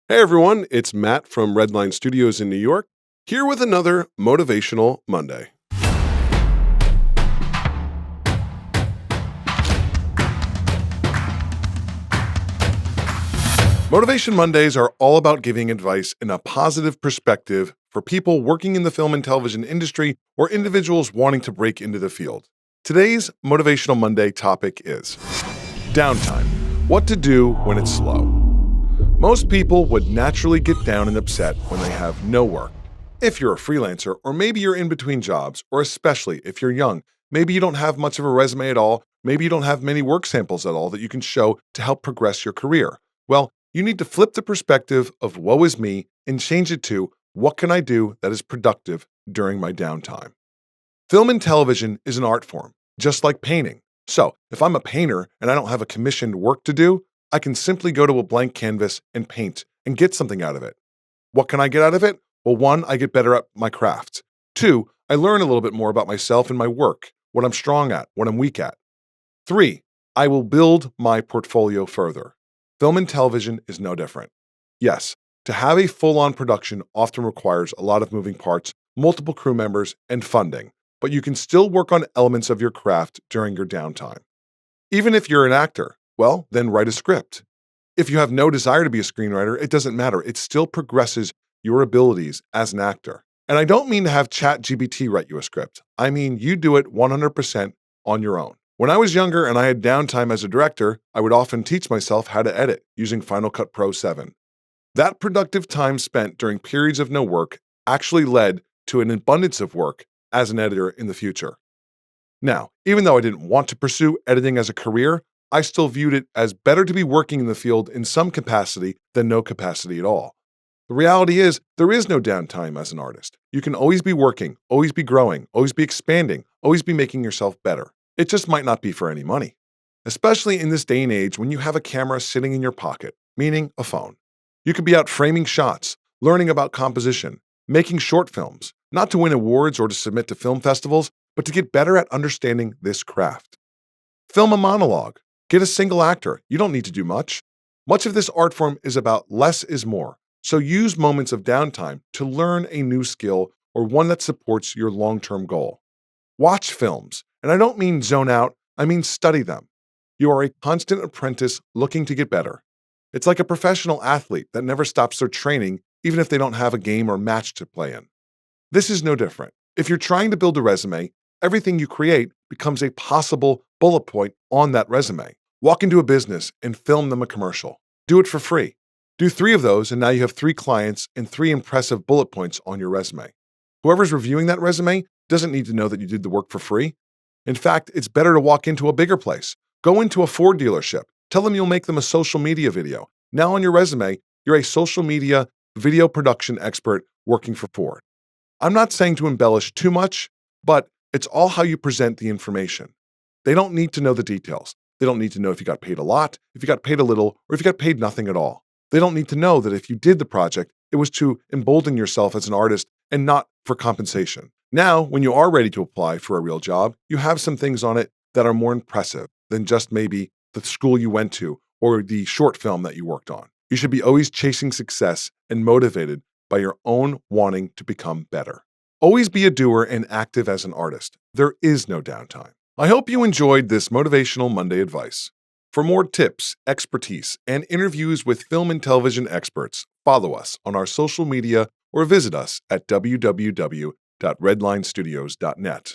Hey everyone, it's Matt from Redline Studios in New York, here with another Motivational Monday. Motivation Mondays are all about giving advice in a positive perspective for people working in the film and television industry or individuals wanting to break into the field. Today's Motivational Monday topic is downtime, what to do when it's slow. Most people would naturally get down and upset when they have no work. If you're a freelancer, or maybe you're in between jobs, or especially if you're young, maybe you don't have much of a resume at all, maybe you don't have many work samples at all that you can show to help progress your career. Well, you need to flip the perspective of woe is me and change it to what can I do that is productive during my downtime. Film and television is an art form, just like painting. So if I'm a painter and I don't have a commissioned work to do, I can simply go to a blank canvas and paint and get something out of it. What can I get out of it? Well, one, I get better at my craft. Two, I learn a little bit more about myself and my work, what I'm strong at, what I'm weak at. Three, I will build my portfolio further. Film and television is no different. Yes, to have a full-on production often requires a lot of moving parts, multiple crew members, and funding, but you can still work on elements of your craft during your downtime. Even if you're an actor, well, then write a script. If you have no desire to be a screenwriter, it doesn't matter. It still progresses your abilities as an actor. And I don't mean to have ChatGPT write you a script. I mean you do it 100% on your own. When I was younger and I had downtime as a director, I would often teach myself how to edit using Final Cut Pro 7. That productive time spent during periods of no work actually led to an abundance of work as an editor in the future. Now, even though I didn't want to pursue editing as a career, I still viewed it as better to be working in the field in some capacity than no capacity at all. The reality is, there is no downtime as an artist. You can always be working, always be growing, always be expanding, always be making yourself better. It just might not be for any money. Especially in this day and age when you have a camera sitting in your pocket, meaning a phone. You could be out framing shots, learning about composition, making short films, not to win awards or to submit to film festivals, but to get better at understanding this craft. Film a monologue. Get a single actor. You don't need to do much. Much of this art form is about less is more. So use moments of downtime to learn a new skill or one that supports your long-term goal. Watch films. And I don't mean zone out, I mean study them. You are a constant apprentice looking to get better. It's like a professional athlete that never stops their training even if they don't have a game or match to play in. This is no different. If you're trying to build a resume, everything you create becomes a possible bullet point on that resume. Walk into a business and film them a commercial. Do it for free. Do 3 of those and now you have 3 clients and 3 impressive bullet points on your resume. Whoever's reviewing that resume doesn't need to know that you did the work for free. In fact, it's better to walk into a bigger place. Go into a Ford dealership. Tell them you'll make them a social media video. Now on your resume, you're a social media video production expert working for Ford. I'm not saying to embellish too much, but it's all how you present the information. They don't need to know the details. They don't need to know if you got paid a lot, if you got paid a little, or if you got paid nothing at all. They don't need to know that if you did the project, it was to embolden yourself as an artist and not for compensation. Now, when you are ready to apply for a real job, you have some things on it that are more impressive than just maybe the school you went to or the short film that you worked on. You should be always chasing success and motivated by your own wanting to become better. Always be a doer and active as an artist. There is no downtime. I hope you enjoyed this Motivational Monday advice. For more tips, expertise, and interviews with film and television experts, follow us on our social media or visit us at www.redlinestudios.net.